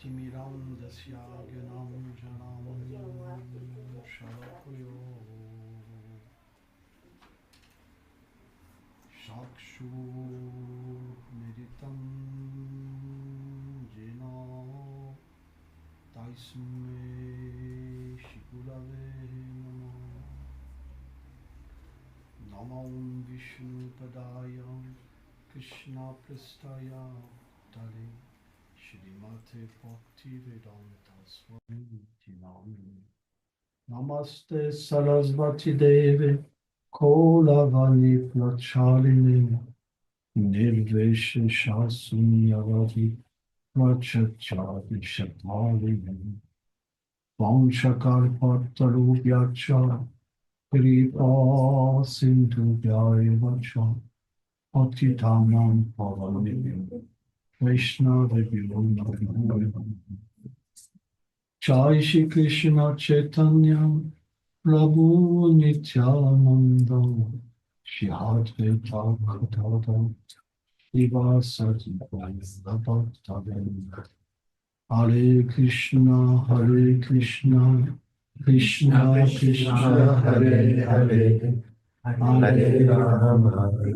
Timirandasya Gyanam Janam Shalapuyo Shakshu Meditam Jena Taisme Shikulave Namo Vishnu Padaya Krishna Prastaya Tale Shrimate Bhaktivedanta Swami Namaste Sarasvati Devi Kolavani Plachalini Nirveshesha Sunyavadi Prachachari Shatmalini Vanchakarpatarubhyacha Kripa Sindhubhyaevacha Patitanam Pavanivim Krishna Devi Jai Shri Krishna Chaitanya Prabhu Nityananda Shri Advaita Gadadhar Srivasadi Vaishnava Hare Krishna Krishna Krishna Hare Hare Hare Rama Hare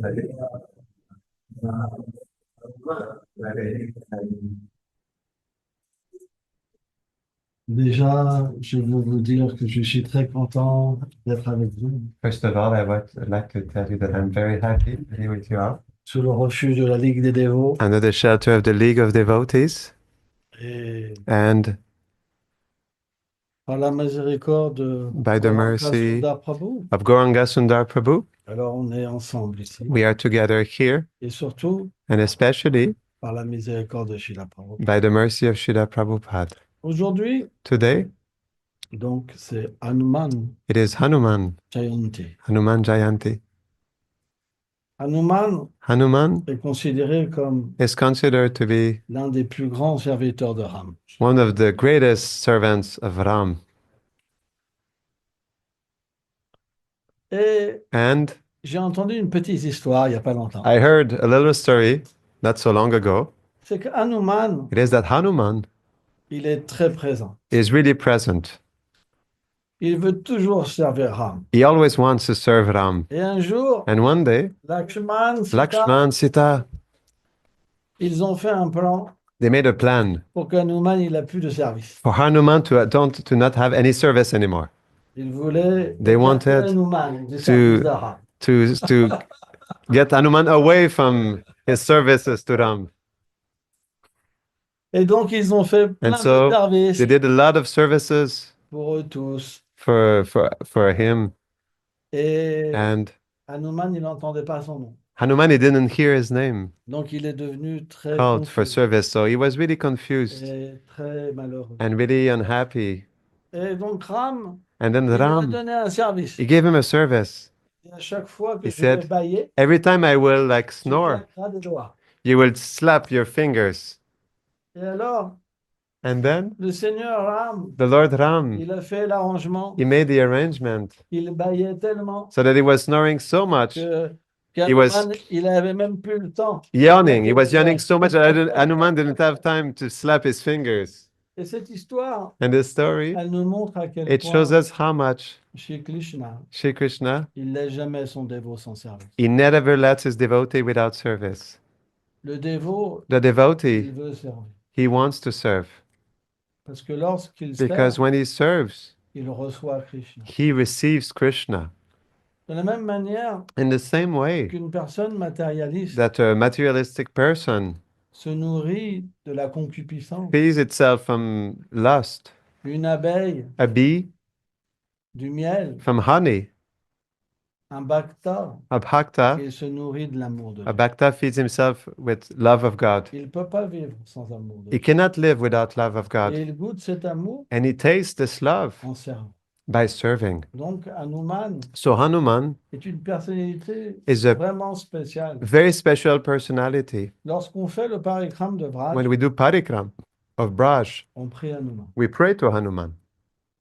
Déjà, je veux vous dire que je suis très content d'être avec vous First of all, I would like to tell you that I'm very happy to be with you all sous le refuge de la Ligue des dévots under the shelter of the League of Devotees et and par la miséricorde de by the mercy Sundar Prabhu. of Gauranga Sundar Prabhu. Alors, on est ensemble ici. We are together here, Et surtout, and especially par la miséricorde de Srila Prabhupada. by the mercy of Srila Prabhupada. Aujourd'hui, Today, donc, c'est Hanuman it is Hanuman Jayanti. Hanuman Hanuman est considéré comme is considered to be l'un des plus grands serviteurs de Ram. one of the greatest servants of Ram. Et And j'ai entendu une petite histoire il n'y a pas longtemps. I heard a little story not so long ago. C'est que Hanuman, It is that Hanuman il est très présent. is really present. Il veut toujours servir Ram. He always wants to serve Ram. Et un jour, And one day, Lakshman, Sita, Lakshman, Sita, ils ont fait un plan they made a plan pour qu'Hanuman il a plus de service. for Hanuman to not have any service anymore. Ils voulaient They wanted Hanuman du service de Ram. To get Hanuman away from his services to Ram. Et donc ils ont fait plein And so de services they did a lot of services pour eux tous. for him. Et And Hanuman, il n'entendait pas son nom. Hanuman, he didn't hear his name Donc il est devenu très called for confus service. So he was really confused et très malheureux. and really unhappy. Et donc Ram, And then il lui a Ram, donné un service. he gave him a service. Et à chaque fois que He je vais said, bailler, every time I will like tu snore, claqueras des doigts. you will slap your fingers. Et alors, And then le Seigneur Ram, the Lord Ram, il a fait l'arrangement. he made the arrangement Il baillait tellement so that he was snoring so much, que He was qu'Hanuman, il avait même plus le temps. yawning. He was yawning so much that Hanuman didn't have time to slap his fingers. Et cette histoire, And this story, elle nous montre à quel it shows point us how much chez Krishna, Shri Krishna, il laisse jamais son dévot sans service. he never lets his devotee without service. Le dévot, The devotee, il veut servir. he wants to serve. Parce que lorsqu'il Because sert, when he serves, il reçoit Krishna. he receives Krishna. De la même manière In the same way qu'une personne matérialiste that a materialistic person se nourrit de la concupiscence, feeds itself from lust, une abeille, a bee du miel, from honey, un bhakta, a bhakta, il se nourrit de l'amour de a Dieu. bhakta feeds himself with love of God. Il ne peut pas vivre sans amour de He Dieu. cannot live without love of Et God. il goûte cet amour And he tastes this love en servant. by serving. Donc Hanuman So Hanuman est une personnalité is a vraiment spéciale. very special personality. Lorsqu'on fait le parikram de Vraj, When we do parikram of Braj, on prie Hanuman we pray to Hanuman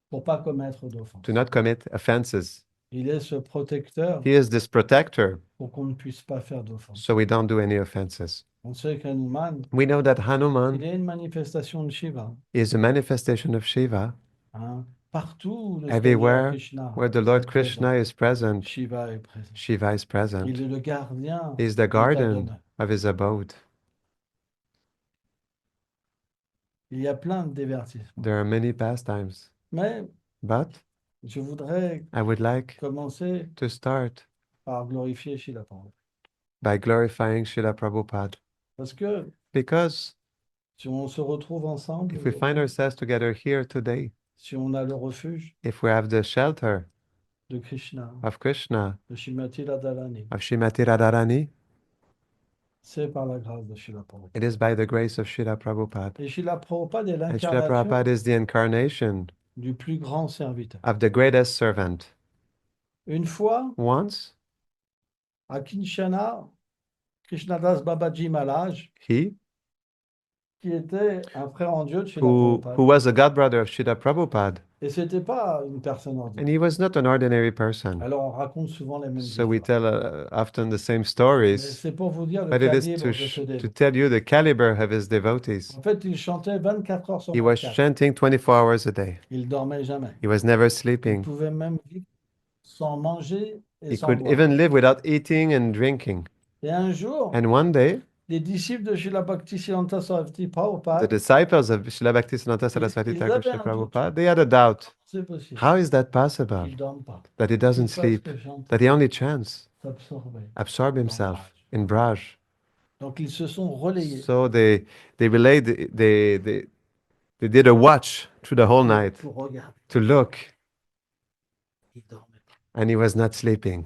pour pas commettre d'offense. to not commit offenses. Il est ce protecteur He is this protector, pour qu'on ne puisse pas faire d'offense. so we don't do any offenses. On sait qu'Hanuman, We know that il Hanuman est une manifestation de Shiva. is a manifestation of Shiva. Hein. Partout où le Seigneur Everywhere Krishna where the est Lord présent, Krishna is present, Shiva est présent. Shiva is Il present. est le gardien He is the de ta garden donne. of his abode. Il y a plein de divertissements. There are many pastimes, Mais but je voudrais I would like commencer to start par glorifier Srila Prabhupada. by glorifying Srila Prabhupada. Parce que Because si on se retrouve ensemble, if we find ourselves together here today, si on a le refuge if we have the shelter de Krishna, of Krishna, de Shrimati Radharani, of Srimati Radharani, c'est par la grâce de Srila Prabhupada. it is by the grace of Srila Prabhupada. Et Srila Prabhupada est And Srila Prabhupada l'incarnation is the incarnation du plus grand serviteur. of the greatest servant. Une fois, Once, à Kinshasa, Krishnadas Babaji Maharaj, he, qui était un frère en Dieu de Srila who Prabhupada, was a godbrother of Srila Prabhupada, et c'était pas une personne and ordinaire. he was not an ordinary person. Alors on raconte souvent les mêmes So we histoires. tell often the same Mais stories, c'est pour vous dire le but it is calibre de ce to dévot. tell you the caliber of his devotees. En fait, il chantait 24 heures sur He was 24. chanting 24 hours a day. Il dormait jamais. He was never Il sleeping. pouvait même vivre sans manger et He sans could boire. even live without eating and drinking. Et un jour, And one day, les disciples de Srila Bhaktisiddhanta Sarasvati the Prabhupada, disciples of Srila Bhaktisiddhanta Saraswati ils Thakur avaient Srila un doute. Prabhupada, they had a doubt. C'est possible. How is that possible? Il ne dorme pas. That he Il doesn't fasse sleep, que chanter, that he only chants, s'absorber. absorb himself in Braj. Donc ils se sont relayés So they relayed, they did a watch through the whole night pour regarder. to look, Il dormait pas. and he was not sleeping.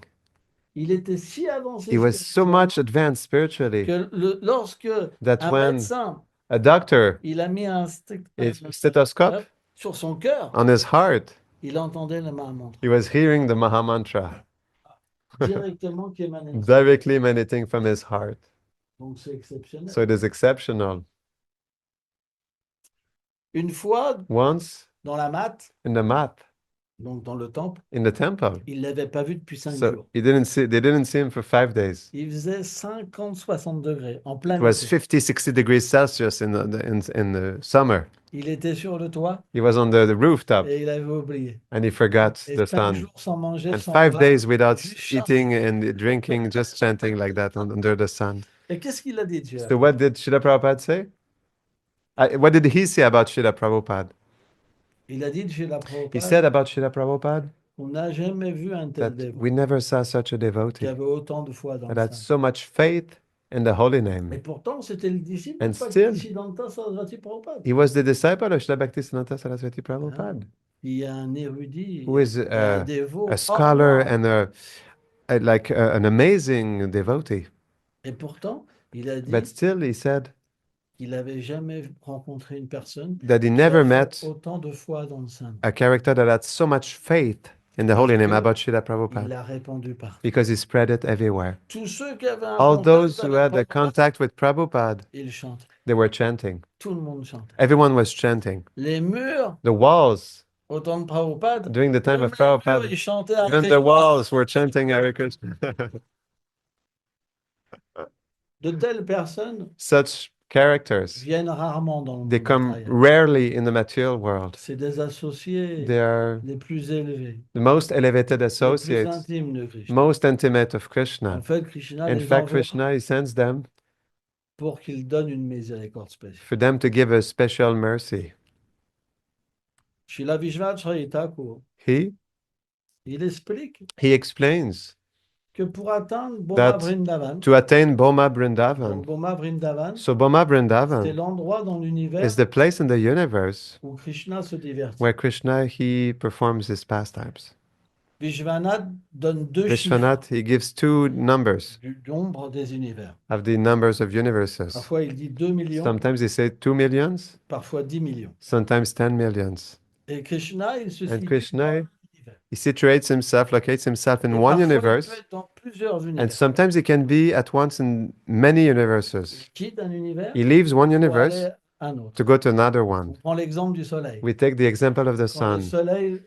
Il était si avancé He was so much advanced spiritually que lorsque that un when médecin a doctor il a mis un stethoscope sur son cœur, on his heart, il entendait le Mahamantra he was hearing the Maha Mantra directement qui émanait. directly emanating from his heart. Donc c'est exceptionnel. So it is exceptional. Une fois Once dans la mat, in the mat, donc dans le temple, in the temple, il l'avait pas vu depuis 5 so jours. they didn't see him for 5 days. Il faisait 50-60 degrés en plein It was été. 50-60 degrees Celsius in the summer. Il était sur le toit He was on the rooftop et il avait oublié. and he forgot Et the 5 sun. jours sans manger, And sans 5 boire, days without juste chanter. eating and drinking, just chanting like that under the sun. Et qu'est-ce qu'il a dit, Dieu? So what did Srila Prabhupada say? What did he say about Srila Prabhupada? Il a dit chez la He Prabhupada, said about Srila Prabhupada on n'a jamais vu un tel that dévot we never saw such a qui devotee avait autant de foi dans that le had saint. so much faith in the holy Et name. pourtant, c'était le disciple And de still- Bhaktisiddhanta Sarasvati Prabhupada. He was the disciple of Srila Bhaktisiddhanta Saraswati Prabhupada, Il y a un érudit, who is un dévot a hors scholar norme. and an amazing devotee. Et pourtant, il a dit But still, he said qu'il n'avait jamais rencontré une personne that he qui never avait met autant de foi dans le saint. a character that had so much faith in the holy name about Srila Il Prabhupada, l'a répandu partout. because he spread it everywhere. Tous ceux qui avaient un All contact those who avec had a Prabhupada, contact with Prabhupada, ils chantaient. they were chanting. Tout le monde chantait. Everyone was chanting. Les murs, The walls, au temps de Prabhupada, during the time même of les murs, Prabhupada, ils chantaient Hare even the Krishna. walls were chanting Hare Krishna. De telles personnes Such characters, viennent rarement dans le they monde come matériel. rarely in the material world. C'est des associés They are les plus élevés, the most elevated les plus associates, intimes de Krishna. most intimate of En Krishna. fait, Krishna In les fact, envoie Krishna, he sends them pour qu'ils donnent une miséricorde spéciale. for them to give a special mercy. Srila Vishvacharya Thakur, He il explique explains que pour atteindre Boma that Vrindavan, to attain Boma donc Vrindavan, Boma Vrindavan, so Boma c'est Vrindavan l'endroit dans l'univers is the place in the universe où Krishna se divertit. where Krishna, he performs his pastimes. Vishwanath donne 2 chiffres Vishwanath, he gives 2 numbers du nombre des univers. of the numbers of universes. Parfois, il dit 2 millions, Sometimes he says 2 millions, parfois 10 millions. sometimes 10 millions. Et Krishna, il se And situe Krishna, dans l'univers. he situates himself, locates himself Et in one parfois, il peut universe, être dans plusieurs and univers. sometimes he can be at once in many universes. Il quitte un univers He leaves one pour universe aller un autre. to go to another On one. prend l'exemple du soleil. We take the example of the Quand le sun. soleil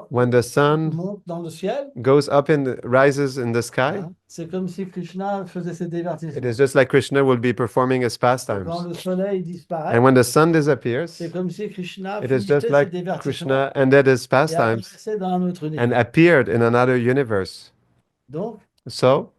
When the sun monte dans le ciel, goes up rises in the sky, hein, c'est comme si Krishna faisait ses it divertissements. is just like Krishna will be performing his Et quand pastimes. le soleil disparaît, And when the sun c'est disappears, comme si Krishna it is finissait just ses like divertissements Krishna ended his et pastimes apparaissait dans un autre and univers. appeared in another universe. Donc, So,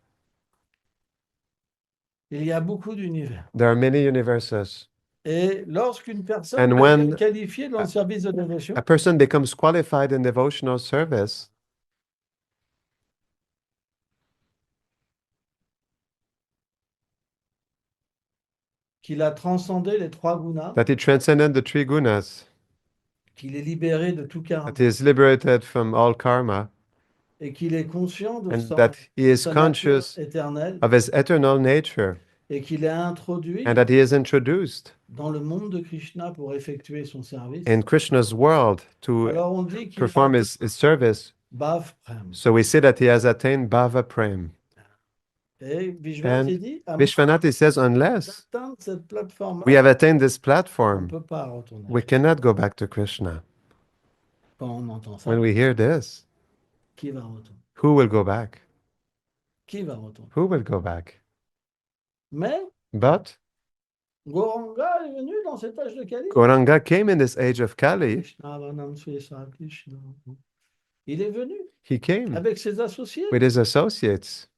il y a beaucoup d'univers. there are many universes. Et lorsqu'une personne And devient when qualifiée dans le service de dévotion, a person becomes qualified in devotional service, qu'il a transcendé les trois gunas, that he transcended the three gunas, qu'il est libéré de tout karma that he is liberated from all karma, et qu'il est conscient de and that he is sa nature conscious éternelle of his eternal nature, et qu'il est introduit and that he is introduced dans le monde de Krishna pour effectuer son service. in Krishna's world to Alors on dit qu'il perform a his service. Bhav Prem. So we say that he has attained Bhava Prem. Et Vishwanath And dit, à moins Vishwanath says, unless d'atteindre cette plateforme, we have attained this on ne platform, peut pas retourner. we cannot go back to Krishna. Quand on entend ça, When we hear this, qui va retourner? who will go back? Qui va retourner? Who will go back? Mais But Gauranga est venu dans cet âge de Kali. Gauranga came in this age of Kali. Krishna, Vanam Swesa, Krishna. Il est venu He came avec ses associés. with his associates.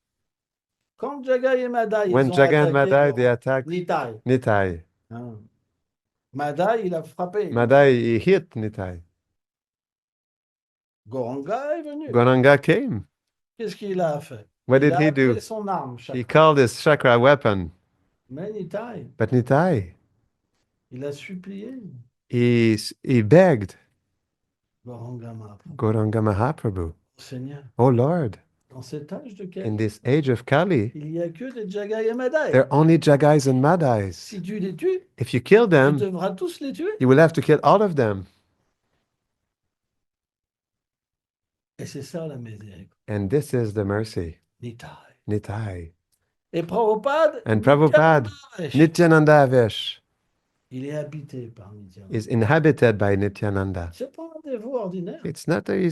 Quand Jagai et Madai When ils ont Jaga and attaqué Madai, they attacked Nitai, Nitai. hein. Madai, il a frappé. Madai, he hit Nitai. Gauranga est venu. Gauranga came. Qu'est-ce qu'il a fait? What Il did a he appelé do? son arme, He chacun. called his chakra weapon. Mais Nitai, But Nitai, il a supplié he begged Gauranga Mahaprabhu. Gauranga Mahaprabhu, Seigneur, oh Lord, dans cet âge de in Kali, this age of Kali, il n'y a que des Jagai et Madai. there are only Jagais and Madais. Si tu les tues, If you kill tu them, devras tous les tuer. you will have to kill all of them. Et c'est ça la miséricorde. And this is the mercy. Nitai. Nitai. Et Prabhupada, And Prabhupada, Nityananda, Nityananda Avesh, il est habité par Nityananda. is inhabited by Nityananda. C'est pas un dévot ordinaire. He's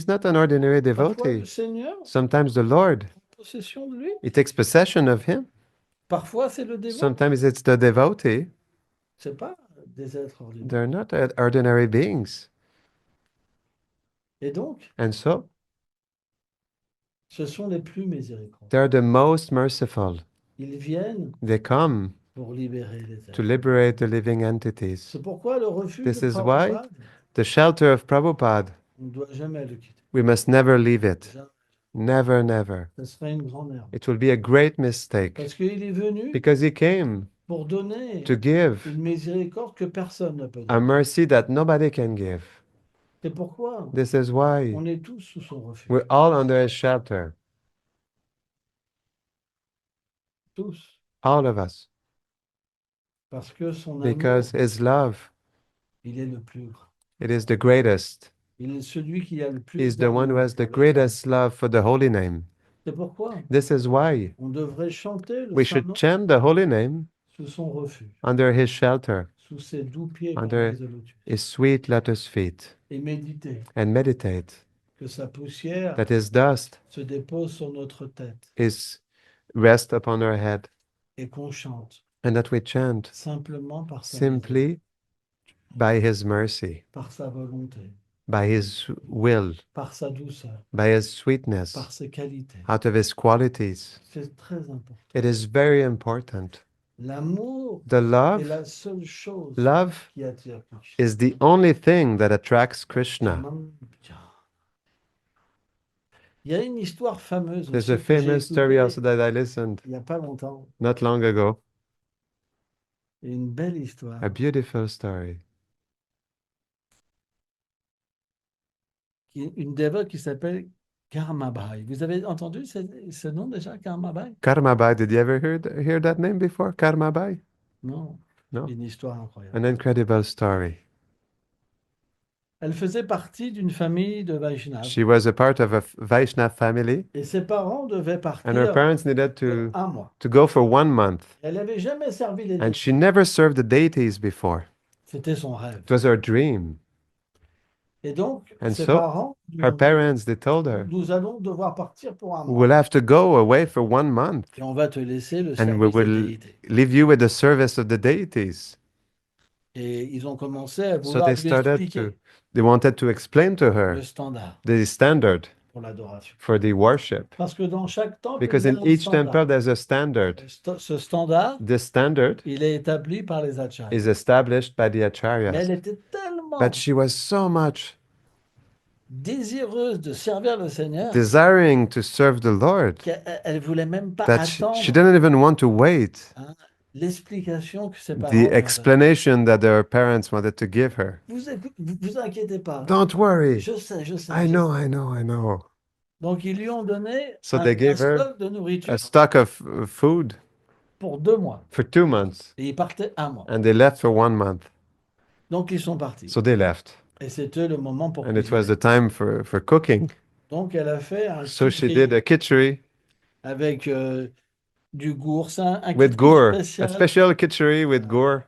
not an ordinary Parfois, le devotee. Seigneur Sometimes the Lord, prend possession de lui. he takes possession of him. Parfois, c'est le dévot. Sometimes it's the devotee. C'est pas des êtres ordinaires. They're not ordinary beings. Et donc, And so, ce sont les plus miséricordieux. they're the most merciful. Ils viennent They come pour libérer les to êtres. liberate the living entities. C'est pourquoi le refuge This de is why Prabhupada, the shelter of Prabhupada, on ne doit jamais le quitter. we must never leave it. Jamais. Never, never. Ce serait une grande erreur. It will be a great mistake Parce qu'il est venu because he came pour donner to give une miséricorde que personne ne peut a donner. mercy that nobody can give. C'est pourquoi This is why on est tous sous son refuge. we're all under his shelter. Tous. All of us. Parce que son Because amour, his love, il est le plus grand. it is the greatest. Il est celui qui a le plus He's the one who d'amour has the pour les greatest love for the holy name. hommes. C'est pourquoi This is why on devrait chanter le we saint should nom chant the holy name sous son refuge, under his shelter, sous ses doux pieds Under- bordés de lotus, his sweet lotus feet, et méditer and meditate que sa poussière that his dust se dépose sur notre tête is rest upon our head, et qu'on chante and that we chant simplement par sa miséricorde, simply by his mercy, par sa volonté, by his will, par sa douceur, by his sweetness, par ses qualités. out of his qualities. C'est très important. It is very important. L'amour The est love, la seule chose love qui attire Krishna. is the only thing that attracts Krishna. Il y a une histoire fameuse There's aussi a que j'ai famous story écoutée also that I listened il n'y a pas longtemps. not long ago. Une belle histoire. A beautiful story. Une dévote qui s'appelle Karmabai. Vous avez entendu ce nom déjà, Karmabai? Karmabai, did you ever hear that name before? Karmabai? Non. No. Une histoire incroyable. An incredible story. Elle faisait partie d'une famille de Vaishnavas. She was a part of a Vaishnav family, Et ses parents devaient and her partir parents needed pour un mois. to go for 1 month. Elle n'avait jamais servi les And dieux. she never served the deities before. C'était son rêve. It was her dream. Et donc, And ses so parents lui her ont dit, parents, they told her, nous allons devoir partir pour un we will mois. have to go away for 1 month Et on va te laisser le and we service des will déités. leave you with the service of the deities. Et ils ont commencé à So vouloir they lui started expliquer to, they wanted to explain to le her standard the standard pour l'adoration. for the worship. Parce que dans chaque temple, il Because y a in un each temple, standard. there's a standard. Ce standard, This standard il est établi par les acharyas. is established by the Mais elle acharyas. était But tellement she was so much désireuse de servir le Seigneur desiring to serve the Lord qu'elle ne voulait même pas that she attendre, didn't even want to wait hein, l'explication que ses the parents lui ont donnée. explanation that her parents wanted to give her. Vous inquiétez pas. Don't worry. Je sais, je sais, I je know, sais. I know, I know. Donc, ils lui ont donné So they un gave her stock de a nourriture stock of food pour 2 mois. for 2 months Et ils partaient un mois. and they left for 1 month. Donc, ils sont partis. So they left. Et c'était le moment pour And it was the cuisiner. time for cooking. Donc, elle a fait un So she did khichdi a kitchery avec du gours, c'est un with khichdi gur, a spécial. special kitchery with gur.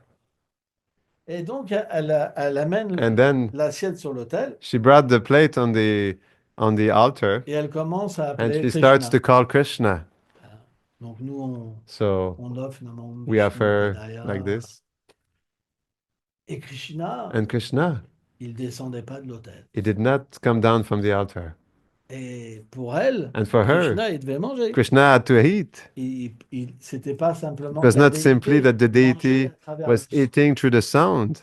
Et donc, elle amène And then l'assiette sur l'autel she brought the plate on the altar et elle commence à and appeler she starts Krishna. to call Krishna. Donc, nous, So on offre Namam we Vishnu offer like Padaya. this. Et Krishna, And Krishna, il descendait pas de l'autel. he did not come down from the altar. Et pour elle, And for her, Krishna, il devait manger. Krishna had to eat. C'était pas It simplement was que la not simply déité that the mangeait deity à travers le was son eating through the sound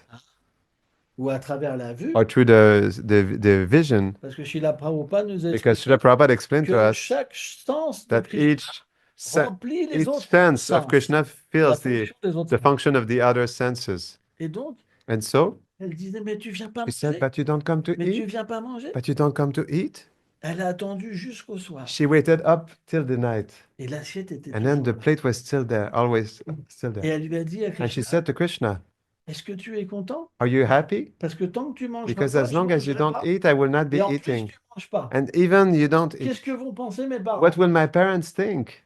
ou à travers la vue, or through the vision, parce que Srila Prabhupada nous a because Srila expliqué Prabhupada explained to que us chaque sens de that Krishna remplit les each autres sense of sens, Krishna la feels fonction des autres the sens. function of the other senses. Et donc, And so elle disait, mais tu viens pas he said, manger, but you don't come to mais tu eat? viens pas manger. But you don't come to eat? Elle a attendu jusqu'au soir. She waited up till the night. Et l'assiette était And then toujours the là. plate was still there, always still Et there. elle lui a dit à And she Krishna, said to Krishna, est-ce que tu es content? are you happy? Parce que tant que tu mangeras Because pas, as je long as you mangerai don't pas. eat, I will not be Et en plus, eating. tu manges pas. And even you don't eat, Qu'est-ce que vont penser mes parents? what will my parents think?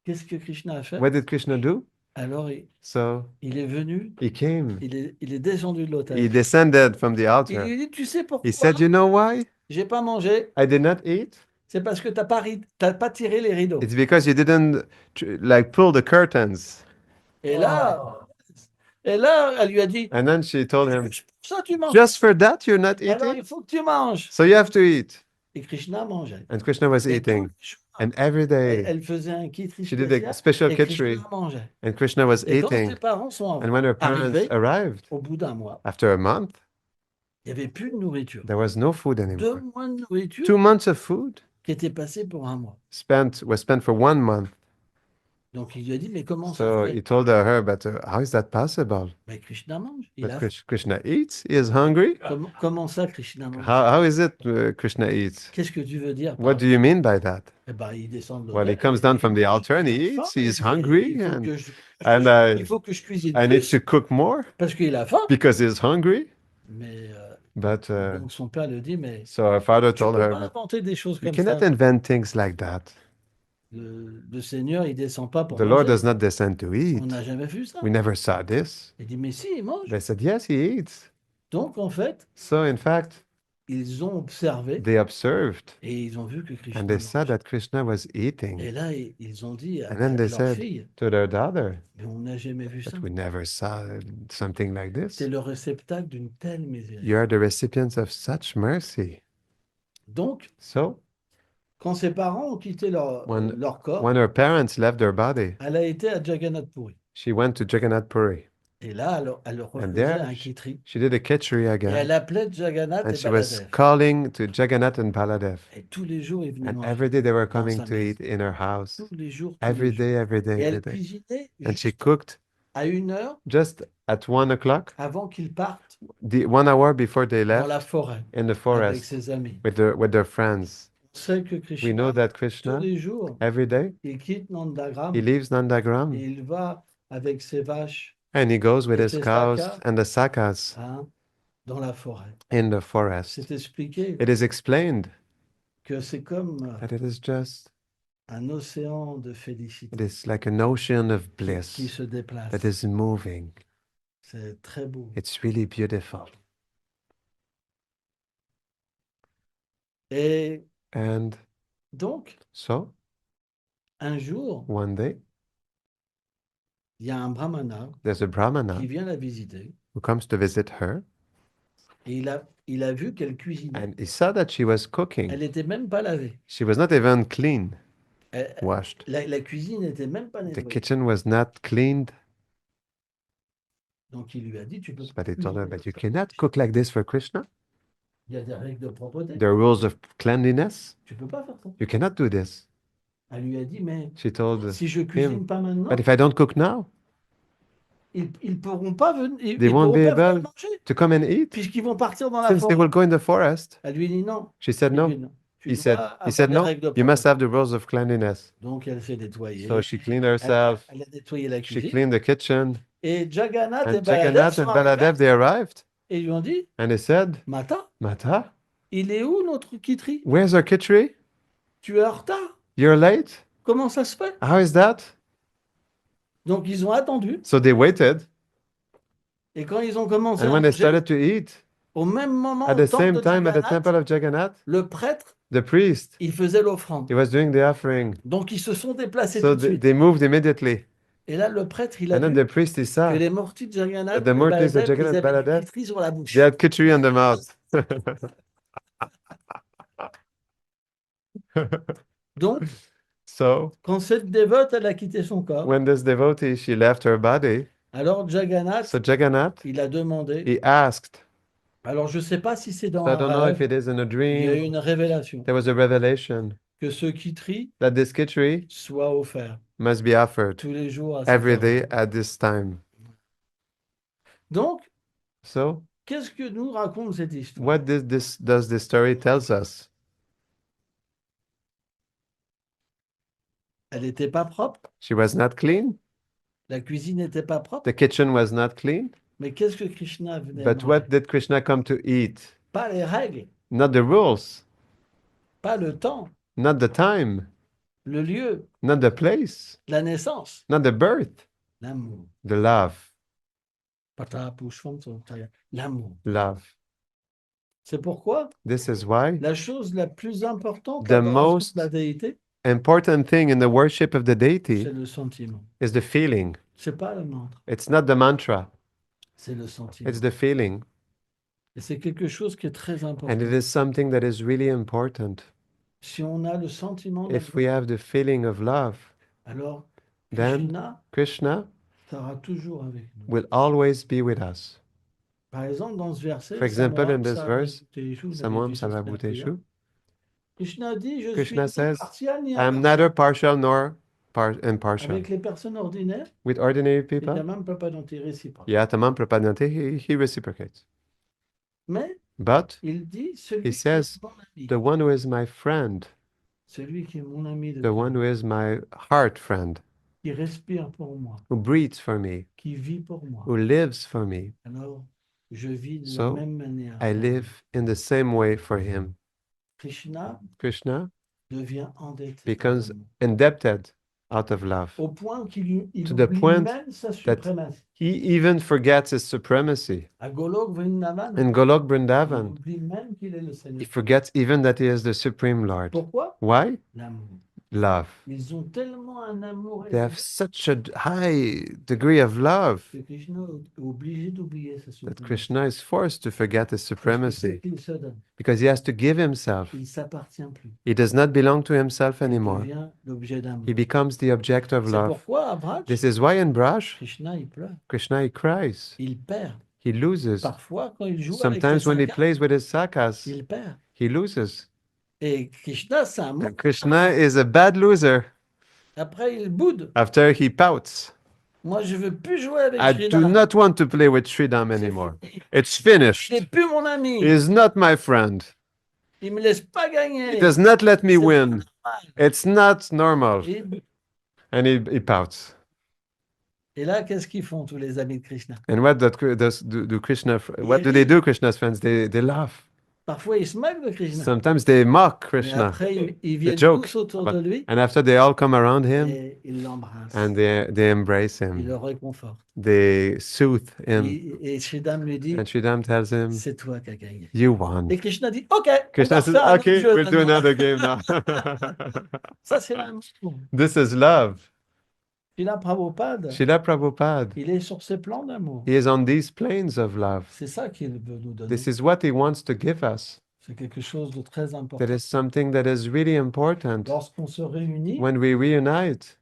Qu'est-ce que Krishna a fait? What did Krishna do? Alors, So il est venu, he came. il est descendu de He l'autel. descended from the Il altar. lui dit, tu sais He pourquoi said, you know why j'ai pas mangé? I did not eat? C'est parce que t'as pas tiré les rideaux. It's because you didn't like pull the curtains. Et là, elle lui a dit, And then she told him, juste pour ça tu manges. just for that you're not Alors eating? il faut que tu manges. So you have to eat. Et Krishna mangeait. And Krishna was Et tous eating. les jours, And every day elle faisait un kitri she did a spécial special et kitchery. Krishna mangeait. And Krishna was Et quand ses eating. parents sont And when her parents arrivés, arrived au bout d'un mois, after a month, il n'y avait plus de nourriture. there was no food 2 anymore. mois de nourriture 2 months of food qui étaient passés pour un mois. was spent for 1 month. Donc il lui a dit, mais comment ça So se he fait? told her, but how is that possible? Mais Krishna mange, il But a faim. Krishna eats, he is hungry. Comment ça Krishna mange? How is it Krishna eats? Qu'est-ce que tu veux dire What par do you mean by that? Eh ben, il descend de Well, he l'autel, comes il down dit, from the altar and he j'ai faim, eats. He is il hungry, faut and que and il faut que je cuisine I need plus to cook more parce qu'il a faim. because he's hungry. Mais But donc son père lui dit, mais so her father tu told peux her, pas but inventer des choses you comme cannot ça. invent things like that. Le Seigneur, il descend pas pour The Lord manger. does not descend to On eat. n'a jamais vu ça. We never saw this. Il dit, mais si, il mange. They said, yes, he eats. Donc en fait, So in fact, ils ont observé they observed et ils ont vu que Krishna and they saw mange. that Krishna was Et eating. là, ils ont dit And then à they leur said fille, to their daughter, mais on n'a jamais vu ça. but we never saw something like C'est this. le réceptacle d'une telle miséricorde. You are the recipients of such mercy. Donc, So quand ses parents ont quitté leur corps, when her parents left their body, elle a été à Jagannath Puri. she went to Jagannath Puri. Et là, elle And refaisait there un kitri. she did a kitchery Et again. elle appelait Jagannath And et she was Baladev. calling to Jagannath and Baladev. Et tous les jours, ils venaient And manger. every day they were dans coming sa to maison. eat in her house. Tous les jours, tous Every les jours. day, every day, Et every elle day. cuisinait And she juste cooked à 1 heure just at 1 o'clock, avant qu'ils partent the 1 hour before they dans la left forêt in the avec forest ses amis. with their friends. On sait que We know Krishna, that tous Krishna, les jours, every day, il quitte Nandagram he leaves et Nandagram il va avec ses vaches and he goes with et his ses cows sakas and the sakas dans la forêt. in the forest. C'est expliqué It is explained que c'est comme that it is just, un océan de it félicité is like an ocean of qui bliss se déplace. that is moving. C'est très beau. It's really beautiful. Et And donc, so un jour, one day, il y a un brahmana there's a qui brahmana vient la visiter who comes to visit her, et il a vu qu'elle cuisinait. and he saw that she was cooking. Elle n'était même pas lavée. She was not even clean, Elle- washed. la cuisine n'était même pas The nettoyée. kitchen was not cleaned. Donc il lui a dit, tu peux pas But he told her, cuisiner. but you cannot cook like this for Krishna. Il y a des règles de propreté. There are rules of cleanliness. Tu peux pas faire ça. You cannot do this. Elle lui a dit, mais She told si je him, cuisine pas but maintenant, if I don't cook now, ils pourront pas venir, they ils won't pourront be pas venir able manger to come and eat puisqu'ils vont partir dans la since they forêt. will go in the forest. Elle lui dit non. She said Il no. dit non. Tu He dois said, avoir des no, règles de you must propreté. have the rules of cleanliness. Donc elle s'est So nettoyée. she cleaned Elle, herself. elle a nettoyé la She cuisine. cleaned the kitchen. Et Jagannath et And Baladev Jagannath sont and arrivés Baladev, they arrived. et ils lui ont dit, And they said, Mata, Mata, il est où notre kitri? where's our kitchery? Tu es en retard. You're late? Comment ça se fait? How is that? Donc ils ont attendu. So they waited. Et quand ils ont commencé And à when they manger, started to eat, au même moment, at au the temple same de time at the Jagannath, temple of Jagannath, le prêtre, the priest, il faisait l'offrande. he was doing the offering. Donc ils se sont déplacés So tout de suite. they moved immediately. Et là, le prêtre, il a And then vu the priest, he que saw les mortis de that Jagannath the et Murtis of Baladev, ils Jagannath avaient du Baladev, kitri sur la they bouche. had kitchery on the mouth. Donc, So quand cette dévote, elle a quitté son corps, when this devotee, she left her body, alors Jagannath, so Jagannath, il a demandé, he asked. alors je ne sais pas si c'est dans So I un don't know if rêve, it is in a il y a eu dream. une révélation, There was a revelation que ce kitri that this kitchery soit offert must be offered tous les jours à cette every heure. day at this time. Donc, So qu'est-ce que nous raconte cette histoire? what does this story tells us? Elle n'était pas propre, She was not clean. la cuisine n'était pas propre, The kitchen was not clean. mais qu'est-ce que Krishna venait But manger? what did Krishna come to eat? Pas les règles, Not the rules, pas le temps, not the time, le lieu, not the place, la naissance, not the birth, l'amour. the love, L'amour. love. C'est pourquoi This is why la chose la plus importante, The l'adoration most- de la déité, important thing in the worship of the c'est deity le sentiment. is the feeling. C'est pas le mantra, It's not the mantra, c'est le sentiment. it's the feeling. Et c'est quelque chose qui est très important. And it is something that is really important. Si on a le sentiment If we have the feeling of love, alors then Krishna Krishna sera toujours avec nous. will always be with us. Par exemple, dans ce verset, For example, in Samoam this verse, Sarvabhuteshu, vous avez Samam vu ça la prière. Sarvabhuteshu, Krishna dit, je Krishna suis ni says, partial ni I'm impartial. neither partial nor impartial. Avec les personnes ordinaires, With ordinary il n'y a people, même pas d'enté réciproque. Yatamam Prapadanate, he reciprocates. Mais But il dit, celui he qui says, est mon ami, the one who is my friend, celui qui est mon ami de the one who is my heart friend, qui respire pour moi, who breathes for me, qui vit pour moi, who lives for me, alors je vis de la So, même manière. I live in the same way for him. Krishna Krishna devient endetté. becomes pour moi. indebted out of love. Au point qu'il To the oublie point même sa suprématie. He even forgets his supremacy. À Golok Vrindavan, In Golok il Vrindavan, oublie même qu'il est le he Seigneur. forgets even that he is the Supreme Lord. Pourquoi? Why? L'amour. Love. Ils ont tellement un amour They have such a high degree of love que Krishna est obligé d'oublier sa that suprématie. Krishna is forced to forget his Parce que ce supremacy qu'il se donne, because he has to give himself. il ne s'appartient plus. He does not belong to himself Il anymore. devient l'objet d'amour. He becomes the object of C'est love. pourquoi à Braj, This is why in Braj, Krishna il pleure, Krishna he cries. il perd. He loses. Parfois quand il joue Sometimes avec when les he plays with his sakas, il perd. he loses. Et Krishna, c'est un mot. And Krishna is a bad loser. Après, il boude. After he pouts, Moi, je veux plus jouer avec I Sridhar. do not want to play with Sridham anymore. It's Il finished. n'est plus mon ami. He is not my friend. Il me laisse pas gagner. He does not let me C'est pas win. normal. It's not normal. Et, il boude. And he pouts. Et là, qu'est-ce qu'ils font tous les amis de Krishna? And what do Krishna? What do they do, Krishna's friends? They laugh. Parfois, ils se moquent de Krishna. Sometimes they mock Mais Krishna, après, ils they viennent tous joke. autour de But, lui and after they all come around him et ils and l'embrassent. they embrace Ils him, le réconfortent. they soothe him. Et Sridham lui And dit, Sridham tells him, c'est toi qui as gagné. you won. Et Krishna dit, OK, on va Krishna says, refaire un autre okay, jeu we'll do maintenant. another game now. Ça, c'est l'amour. This is love. Puis là, Prabhupada, Srila Prabhupada, il est sur ses plans d'amour. he is on these planes of love. C'est ça qu'il veut nous This donner. is what he wants to give us. C'est quelque chose de très That important. is something that is really important. Lorsqu'on se réunit, When we reunite,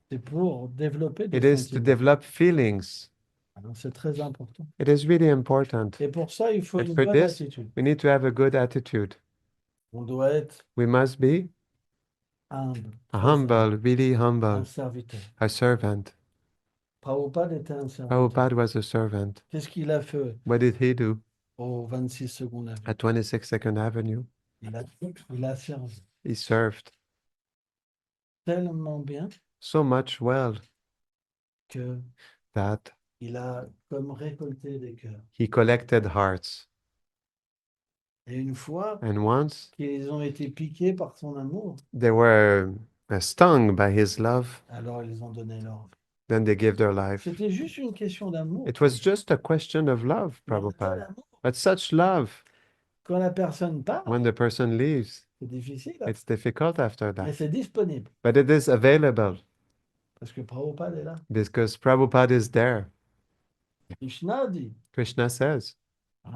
c'est pour développer des it is to sentiments. develop feelings. Alors, c'est très important. It is really important. Et pour ça, il faut And une for bonne this, attitude. we need to have a good attitude. On doit être We must be humble, a très humble, humble, really un humble, serviteur. a servant. Prabhupada était un serviteur. Prabhupada was a servant. Qu'est-ce qu'il a fait What did he do au 26 secondes avenue? at 26th Avenue? Il a servi He served tellement bien so much well que that il a comme récolté des cœurs. he collected hearts. Et une fois And once qu'ils ont été piqués par son amour, they were stung by his love, alors ils ont donné leur vie. then they gave their life. C'était juste une question d'amour. It was just a question of love, Mais un tel Prabhupada. amour, But such love, quand la personne part, when the person leaves, c'est difficile, it's difficult after mais that. c'est disponible But it is available parce que Prabhupada est là. because Prabhupada is there. Krishna dit, Krishna says, ah,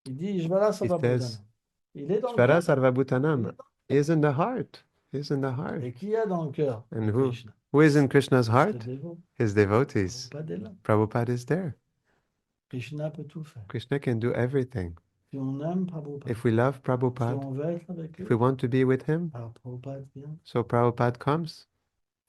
il dit, Jvala he says, Sarvabhutana. Il est dans le Svara cœur. Il est Sarvabhutanam dans- is in the heart. Is in the heart. Et qui y a dans le cœur And de who? Krishna? Who is in Krishna's C'est heart? dévot. His devotees. Prabhupada est là. Prabhupada is there. Krishna peut tout faire. Krishna can do everything. Si on aime Prabhupada, If we love si Prabhupada, on veut être avec if lui, we want to be with him, alors Prabhupada vient. so Prabhupada comes.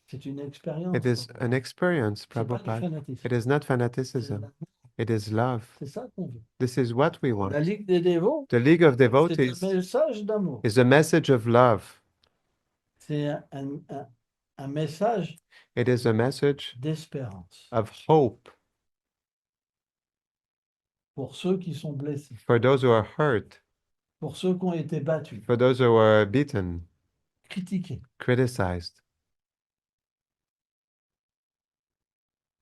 C'est une It expérience. is Prabhupada. an experience, C'est pas du Prabhupada. fanatisme. It is not C'est fanaticism. l'amour. It is love. C'est ça qu'on veut. This is what we La want. Ligue des dévots, The League of c'est un Devotees message d'amour. is a message of love. C'est un message It is a message d'espérance of hope pour ceux qui sont blessés, for those who are hurt, pour ceux qui ont été battus, for those who are beaten, critiqués. criticized.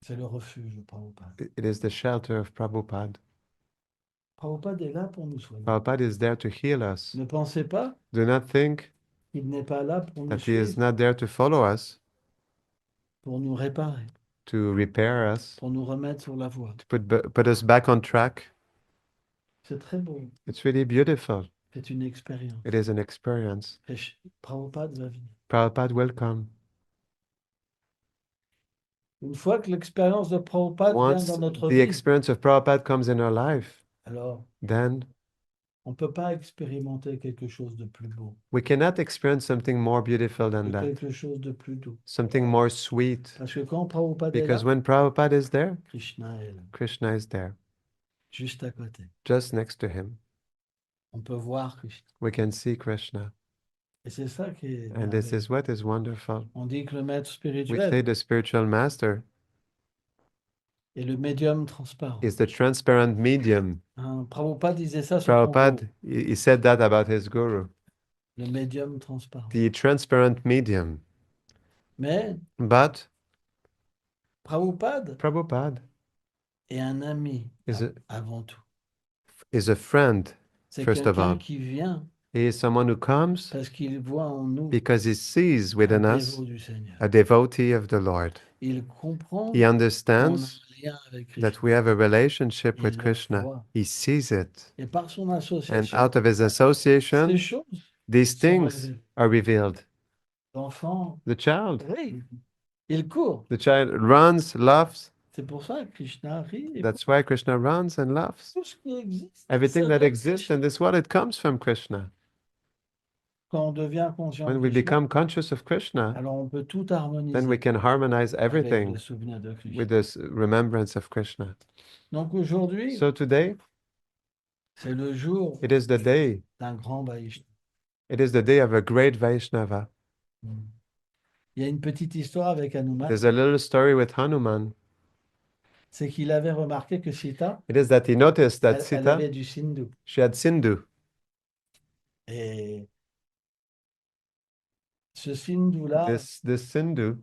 C'est le refuge de Prabhupada. It is the shelter of Prabhupada. Prabhupada est là pour nous soigner. Prabhupada is there to heal us. Ne pensez pas Do not think qu'il n'est pas là pour nous that he is suivre, not there to follow us, pour nous réparer, to repair us, pour nous remettre sur la voie. to put us back on track. C'est très beau. It's really beautiful. C'est une expérience. It is an experience. Et Prabhupada va venir. Prabhupada will come. Une fois que l'expérience de Prabhupada vient Once dans notre the vie, experience of Prabhupada comes in our life, alors then on ne peut pas expérimenter quelque chose de plus beau, we cannot experience something more beautiful de than that, quelque chose de plus doux. something more sweet. Parce que quand Prabhupada est Because là, when Prabhupada is there, Krishna est là, Krishna is there, juste à côté. just next to him. On peut voir Krishna. We can see Krishna. Et c'est ça qui est And this merveilleux. is what is wonderful. On dit que le maître We spirituel say the spiritual master est le médium transparent. is the transparent medium. Hein, Prabhupada disait ça sur son Prabhupada, guru, he said that about his guru, le médium transparent. the transparent medium. Mais But Prabhupada Prabhupada est un ami is avant tout. a friend, C'est first of quelqu'un all. qui vient He is someone who comes parce qu'il voit en nous because he sees un within us dévot du Seigneur. a devotee of the Lord. Il comprend He qu'on a understands un lien avec Krishna. that we have a relationship Il with le Krishna. voit. He sees it. Et par son And association, out of his ces association, choses these sont things révélées. are revealed. L'enfant, The child, rit, il court. the child runs, laughs. C'est pour ça que Krishna rit. Et That's why Krishna runs and laughs. tout ce qui existe, Everything ça that vient de exists Krishna. in this world, it comes from Krishna. Quand on devient conscient de When we Krishna, become conscious of Krishna, alors on peut tout then we harmoniser can harmonize avec le everything souvenir de Krishna. with this remembrance of Krishna. Donc aujourd'hui, So today, c'est le jour it is the day. d'un grand Vaishnava. It is the day of a great Vaishnava. Il y a une petite histoire avec Hanuman. There's a little story with Hanuman. c'est qu'il avait remarqué que Sita, It is that he noticed that elle Sita, avait du Sindhu. she had Sindhu. Et ce Sindhu-là, This Sindhu,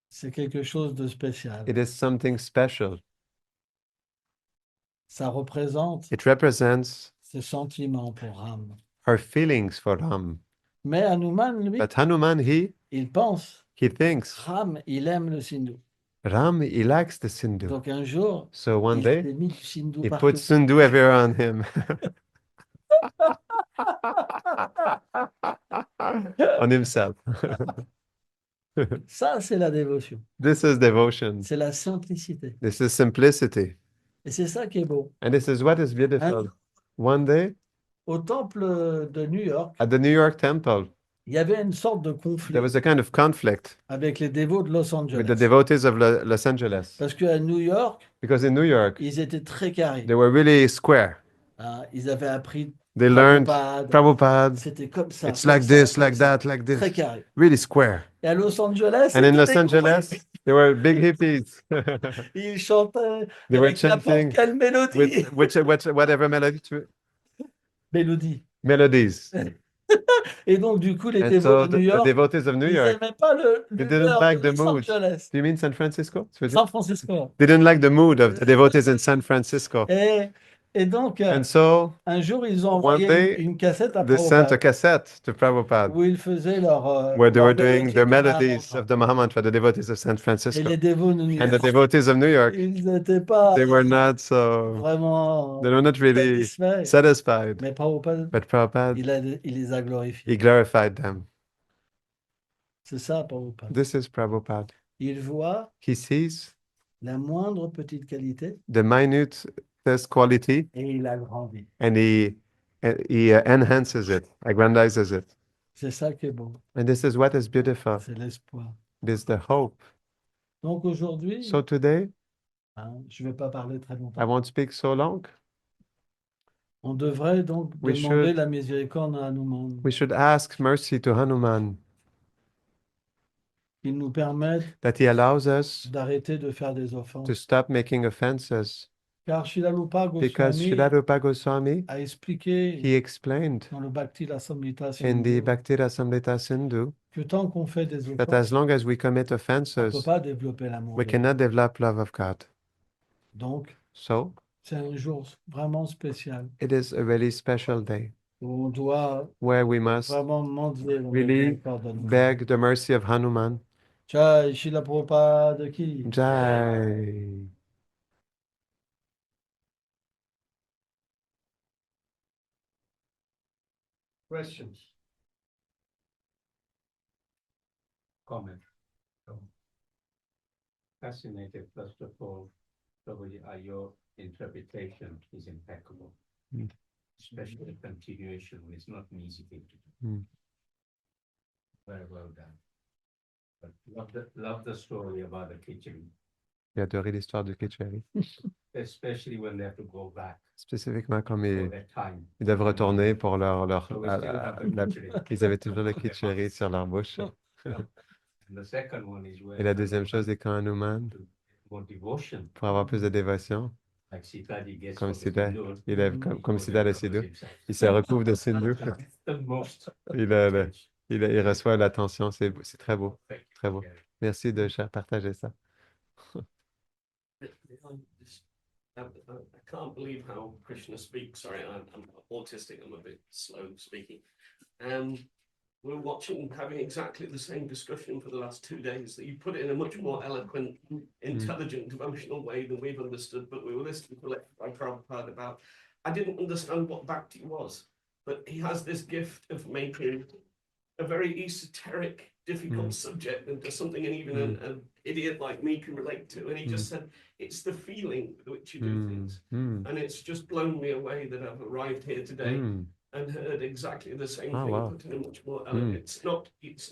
c'est quelque chose de spécial. it is something special. Ça représente It represents ses sentiments pour Ram. her feelings for Ram. Mais Hanuman, lui, But Hanuman, il pense, he thinks Ram, il aime le Sindhu. Ram, he likes the Sindhu. Donc un jour, So one il day, s'est mis du Sindhu he partout. puts Sindhu everywhere on him. On himself. Ça, c'est la dévotion. This is devotion. C'est la simplicité. This is simplicity. Et c'est ça qui est beau. And this is what is beautiful. One day, Au temple de New York, at the New York temple, il y avait une sorte de conflit there was a kind of conflict avec les dévots de Los with the Angeles. devotees of Los Angeles. Parce qu'à New York, Because in New York, ils étaient très carrés. they were really square. Hein, ils avaient appris They learned Prabhupada. Prabhupada. C'était comme ça. It's comme like ça, this, comme like ça. that, like Très this. carré. Really square. Et à Los Angeles, And in c'était Los des gros Angeles, hippies. they were big hippies. Ils chantaient They were avec n'importe chanting quelle mélodie. with whatever Mélodie. melodies. Et donc, du coup, les And dévots so de New the York, devotees of New ils York, n'aimaient pas they didn't l'humeur like de the Los mood. Angeles. Do you mean San Francisco? San Francisco. They didn't like the mood of the devotees in San Francisco. Et donc, And so un jour, ils ont one envoyé day, une cassette à they sent a Prabhupada cassette to Prabhupada où ils faisaient leur, where they leur were doing mélodie their du melodies Mahamantra. of the Mahamantra, the devotees of San Et Francisco. les dévots de New And the York, devotees of New York, ils n'étaient pas they were not so, vraiment they were not really satisfaits. satisfied. Mais Prabhupada, But Prabhupada, il les a he glorifiés. glorified them. C'est ça, Prabhupada. This is Prabhupada. Il voit He sees la moindre petite qualité the minutest quality et il agrandit. and he enhances it, aggrandizes it. C'est ça qui est beau. And this is what is beautiful. C'est l'espoir. It is the hope. Donc aujourd'hui, So today, hein, je ne vais pas parler très I longtemps. won't speak so long. On devrait donc We demander should- la miséricorde à Hanuman. We should ask mercy to Hanuman Il nous permette that he allows us d'arrêter de faire des to offenses. stop making offenses. Car Srila Because Goswami Srila Rupa Goswami, a expliqué he explained dans le Bhakti Rasamrita in the Sindhu Bhakti Rasamrita Sindhu que tant qu'on fait des that offenses, as long as we commit on ne peut offenses, pas développer l'amour we de Dieu. cannot develop love of God. Donc, So c'est un jour vraiment spécial it is a really special day où on doit where we must vraiment demander la really miséricorde d'Hanuman. beg the mercy of Hanuman. Jai Srila Prabhupada ki. Jai. Questions? Comment? Fascinated, first of all, your interpretation is impeccable. Mm. Especially the continuation, it's not an easy thing to do. Mm. Very well done. But love the story about the kitchen, J'ai adoré l'histoire du Kitcheri, especially when they have to go back spécifiquement comme for their time. ils doivent retourner pour So we still have the kitchen. ils avaient toujours le Kitcheri sur leur bouche. And the second one is where Et la deuxième chose est quand Hanuman, more devotion. pour avoir plus de dévotion, Like Sitaji gets comme for the Sita, Sindoor, il est comme goes Sita and le covers Sidhu, himself. il se recouvre de Sindhu, The most il, il reçoit l'attention, c'est très beau, perfect. très beau. Yeah. Merci de partager ça. I can't believe how Krishna speaks. Sorry, I'm autistic. I'm a bit slow speaking. We're watching, having exactly the same discussion for the last 2 days. That you put it in a much more eloquent, intelligent, devotional way than we've understood. But we were listening to lecture by Prabhupada about. I didn't understand what bhakti was, but he has this gift of making a very esoteric, difficult subject into something and even an idiot like me can relate to. And he just said, it's the feeling with which you do things. And it's just blown me away that I've arrived here today and heard exactly the same thing, wow. but in a much more elegant. It's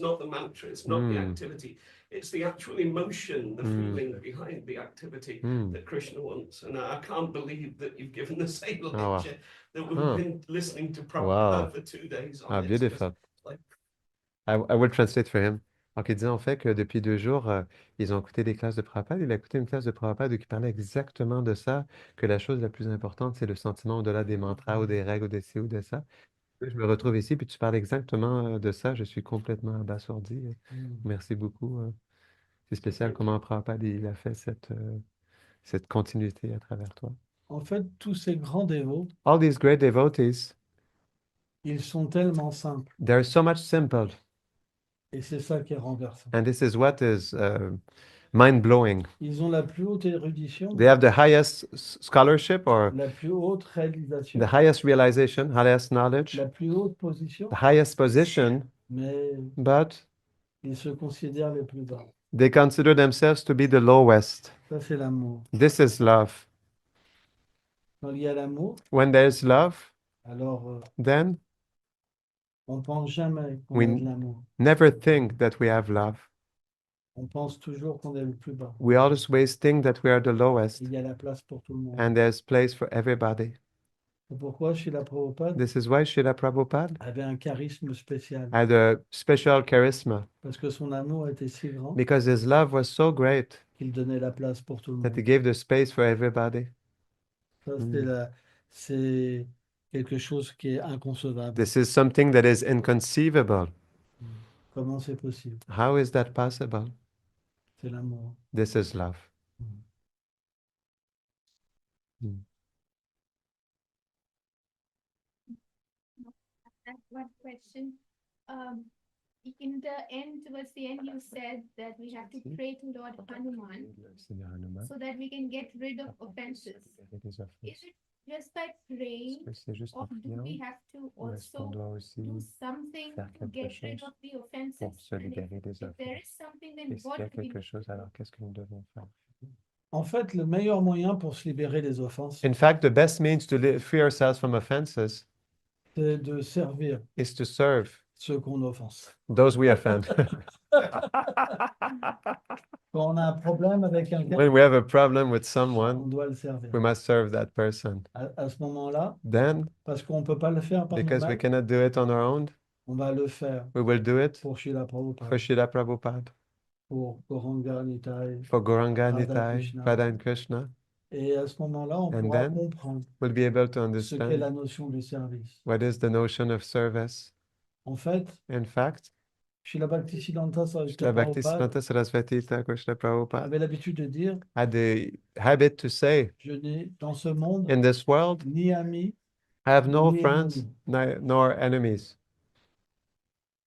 not the mantra, it's not the activity, it's the actual emotion, the feeling behind the activity that Krishna wants. And I can't believe that you've given the same wow. lecture that we've been listening to Prabhupada Wow. for 2 days on Ah, it. beautiful. Like, I will translate for him. Donc, il disait en fait que depuis 2 jours, ils ont écouté des classes de Prabhupada. Il a écouté une classe de Prabhupada qui parlait exactement de ça, que la chose la plus importante, c'est le sentiment au-delà des mantras ou des règles ou de ci ou de ça. Je me retrouve ici, puis tu parles exactement de ça. Je suis complètement abasourdi. Merci beaucoup. C'est spécial comment Prabhupada il a fait cette continuité à travers toi. En fait, tous ces grands dévots, All these great devotees, ils sont tellement simples. they're so much simple. Et c'est ça qui est renversant. And this is what is mind-blowing. Ils ont la plus haute érudition, They have the highest scholarship or la plus haute the réalisation, highest realization, highest knowledge, la plus haute position, the highest position, mais but ils se considèrent les plus bas. they consider themselves to be the lowest. Ça, c'est l'amour. This is love. Quand il y a l'amour, When there's love, alors then on pense jamais qu'on we a de l'amour. never think that we have love. On pense toujours qu'on est le plus bas. We always think that we are the lowest, Il y a la place pour tout le monde. and there's place for everybody. C'est pourquoi Srila Prabhupada This is why Srila Prabhupada avait un charisme spécial. had a special charisma, Parce que son amour était si grand because his love was so great qu'il donnait la place pour tout le that he monde. gave the space for everybody. Ça, c'est quelque chose qui est inconcevable. This is something that is inconceivable. Comment c'est possible? How is that possible? C'est l'amour. This is love. That's one question. In the end, towards the end, you said that we have to pray to Lord Hanuman so that we can get rid of offenses. Is it just by praying, or do we have to also do something to get rid of the offenses? And if there is something, then what do we do? En fait, le meilleur moyen pour se libérer des offenses, In fact, the best means to free ourselves from offenses c'est de servir is to serve ceux qu'on offense. those we offend. Quand on a un problème avec quelqu'un, When we have a problem with on someone, doit le servir. we must serve that person. À ce moment-là, Then, parce qu'on ne peut pas le faire par because we nous-mêmes, cannot do it on our own, on va le faire we will do it pour Srila for Prabhupada, Srila Prabhupada, pour Gauranga Nitai. for Gauranga Radha Nitai, Krishna. Radha and Krishna. Et à ce moment-là, on And pourra then comprendre We'll be able to ce qu'est understand la notion du service. what is the notion of service. En fait, In fact, Srila Bhaktisiddhanta Saraswati Srila Prabhupada Bhaktisiddhanta Saraswati Thakur Srila Prabhupada avait l'habitude de dire, had the habit to say, je n'ai dans ce monde in this world, ni amis, I have no ni friends ennemis. nor enemies.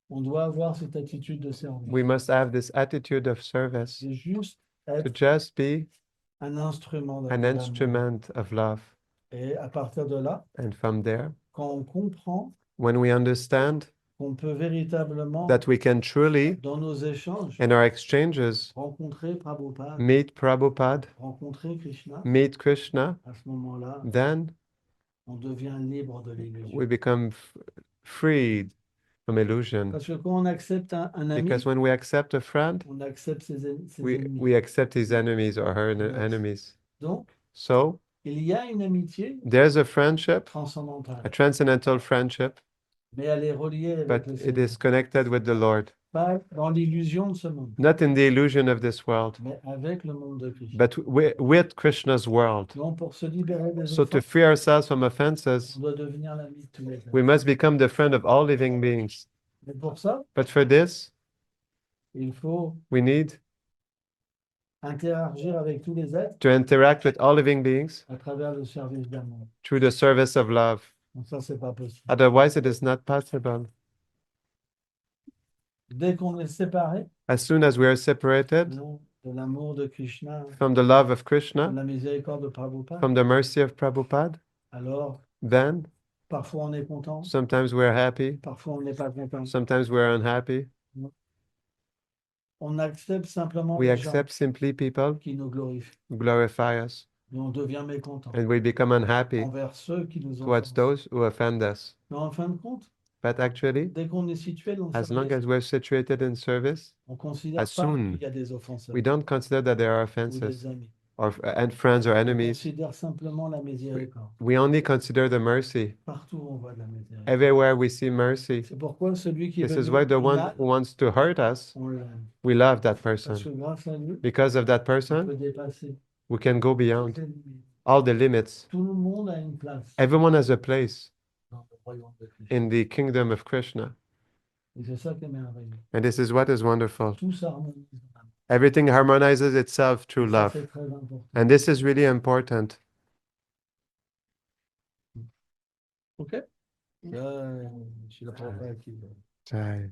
On doit avoir cette attitude de service. We must have this attitude of service, C'est juste to être just be un instrument an d'amour. instrument of love. Et à partir de là, And from there, quand on comprend when we understand qu'on peut véritablement, that we can truly, dans nos échanges, in our exchanges, rencontrer Prabhupada, meet Prabhupada, rencontrer Krishna, meet Krishna, à ce moment-là, then on devient libre de l'illusion. we become freed from illusion. Parce que quand on accepte un ami, Because when we accept a friend, on accepte ses we ennemis. accept his enemies or her Yes. enemies. Donc, So il y a une amitié there's a friendship, a transcendantale, transcendental friendship, mais elle est reliée avec but le it Seigneur. is connected with the Lord, Pas dans l'illusion de ce monde, not in the illusion of this world, mais avec le monde de Krishna. but with Krishna's world. Donc, pour se libérer des So to offenses, free ourselves from offenses, on doit devenir l'ami de tous les we êtres. must become the friend of all living beings. Mais pour ça, But for this, il faut we need interagir avec tous les êtres to interact with all living beings à travers le service d'amour. through the service of love. Donc ça, c'est pas possible. Otherwise, it is not possible. Dès qu'on est séparé As soon as we are separated de l'amour de Krishna, from the love of de Krishna, la miséricorde de Prabhupada, from the mercy of Prabhupada, alors then parfois on est content, sometimes we're happy, parfois on n'est pas content. sometimes we're unhappy. On accepte simplement We les gens accept simply people qui nous glorifient. who glorify us, Et on devient mécontent and we become unhappy envers ceux qui nous towards offensent. those who offend us. Mais en fin de compte, But actually, dès qu'on est situé dans le as long service, as we're situated in service, on ne considère as pas soon qu'il y a des offenseurs we don't consider that there are ou des offenses amis. and friends or On enemies. considère simplement la miséricorde. We only consider the mercy. Partout on voit de la miséricorde. Everywhere we see mercy. C'est pourquoi celui qui est This is venu why the du one mal, who wants to hurt us, on l'aime. we love that Parce person. que grâce à lui, Because of that on peut person, dépasser we can go toutes beyond les limites. all the limits. Tout le monde a une place Everyone has a place dans le royaume de Christ. in the kingdom of Krishna. Et c'est ça qui est merveilleux. And this is what is wonderful. Tout s'harmonise. Everything harmonizes itself through Et ça, love. c'est très important. And this is really important. OK? Je suis là pour faire qui. Jai.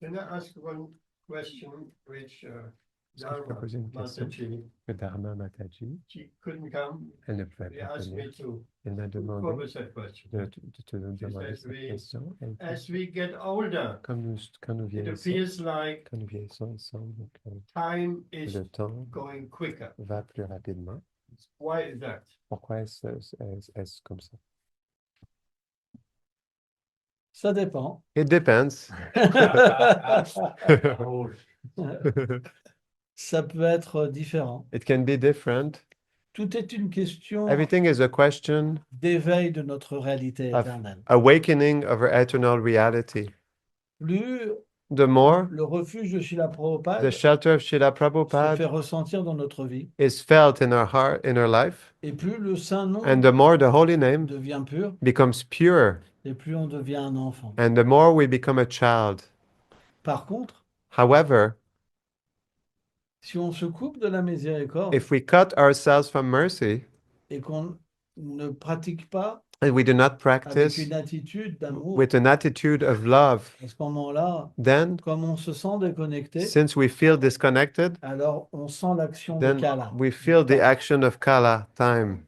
Can I ask one question which Est-ce que je peux poser une question? Mataji, Que Dharma Mataji, she couldn't come, elle ne pouvait he pas asked me venir. to Elle m'a demandé cover that question. de te demander says cette we- question. Elle dit, As we get older, quand nous it vieillissons, appears like quand nous vieillissons, il semble que time is le temps going quicker. va plus rapidement. Why is that? Pourquoi est-ce comme ça? Ça dépend. It depends. Ça peut être différent. It can be different. Tout est une question Everything is a question d'éveil de notre réalité of éternelle. awakening of our eternal reality. Plus The more le refuge de Srila the Prabhupada shelter of Srila se fait Prabhupada ressentir dans notre vie, is felt in our heart, in our life, et plus le saint nom and the more the holy name devient pur, becomes pure, et plus on devient un enfant. and the more we become a child. Par contre, However, si on se coupe de la miséricorde if we cut ourselves from mercy et qu'on ne pratique pas and we do not avec practice une attitude d'amour, with an attitude of love, à ce moment-là, then comme on se sent déconnecté, since we feel disconnected, alors on sent l'action de then Kala. we feel the action of Kala, time,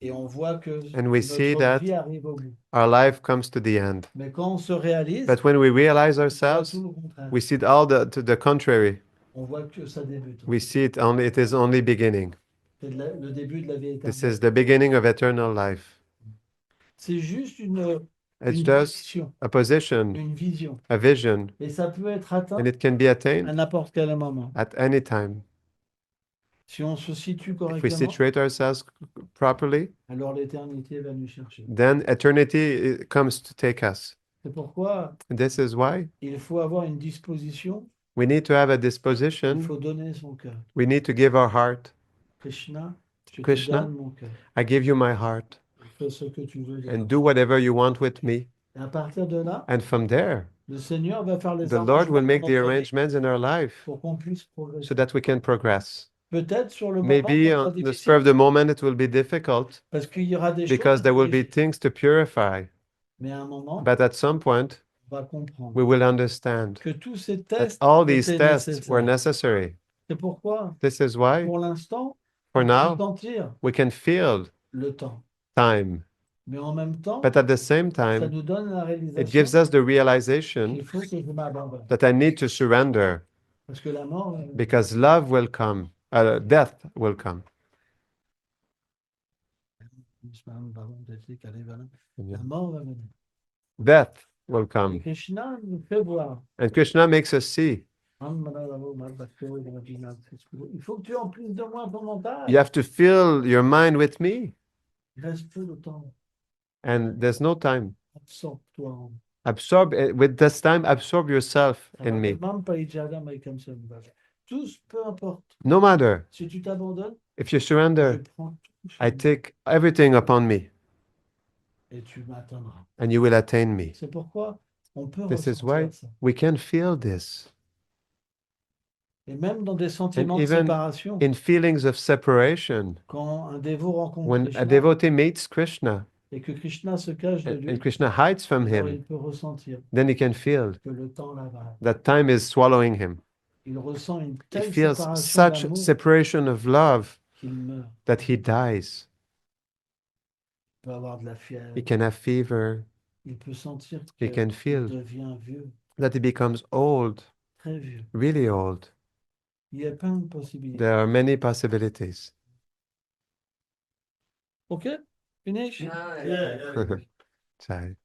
Et on voit que and we see notre that vie arrive au bout. our life comes to the end. Mais quand on se réalise, But when we realize on voit ourselves, tout le contraire. we see it all to the contrary. On voit que ça débute. We see it is only beginning. C'est le début de la vie This éternelle. is the beginning of eternal life. C'est juste It's une just position, a position, une vision. a vision, Et ça peut être atteint and it can be à attained n'importe quel moment. at any time. Si on se situe If we correctement, situate ourselves properly, alors l'éternité va nous chercher. then eternity comes to take us. C'est pourquoi This is why il faut avoir une disposition, we need to have a il disposition. faut donner son cœur. We need to give our heart. Krishna, je te Krishna, donne mon cœur. I give you my heart, Fais ce que tu veux. and do whatever you want with me. Et à partir de là, And from there, le Seigneur va faire les the Lord will arrangements make dans the notre vie arrangements in our life pour qu'on puisse progresser. so that we can progress. Peut-être sur le moment, Maybe ça sera on the spur difficile, of the moment it will be difficult parce qu'il y aura des because choses, there will be things to purify. mais à un moment, But at some point, on va comprendre we will understand que tous ces that tests all these étaient tests were nécessaires. necessary. C'est pourquoi, This is why, pour l'instant, for on peut now, sentir we can feel le temps. time. Mais en même temps, But at the same ça time, nous donne la it gives réalisation us the realization qu'il faut que je m'abandonne. that I need to surrender Parce que la mort, because love will come, death will come. la mort va venir. Death will Et come. Krishna nous fait voir. And Krishna makes us see. Il faut que tu emplisses de moi ton mental. You have to fill your mind with me. Il reste peu de temps. And there's no time. Absorbe-toi en Absorb with this time, absorb yourself ça va in me. même pas y aller, mais comme ça, me va. Tous, peu importe. No matter Si tu t'abandonnes, if you je surrender, prends tout sur I moi take everything upon me et tu m'atteindras. and you will attain me. C'est pourquoi on peut This is ressentir why ça. we can feel this. Et même dans des sentiments de even séparation, In feelings of separation, quand un dévot rencontre when a Krishna devotee meets Krishna et que Krishna se cache de and lui, Krishna hides from alors him, il peut ressentir then he can feel que le temps l'avale. that time is swallowing him. Il ressent une He telle feels séparation such d'amour separation of love qu'il meurt. that he dies. Il peut avoir de la fièvre. He can have fever. Il peut sentir He can qu'il feel devient vieux, that he becomes old, très vieux. really old. Il y a plein de possibilités. There are many possibilities. OK? Finish? Yeah, yeah. Sorry.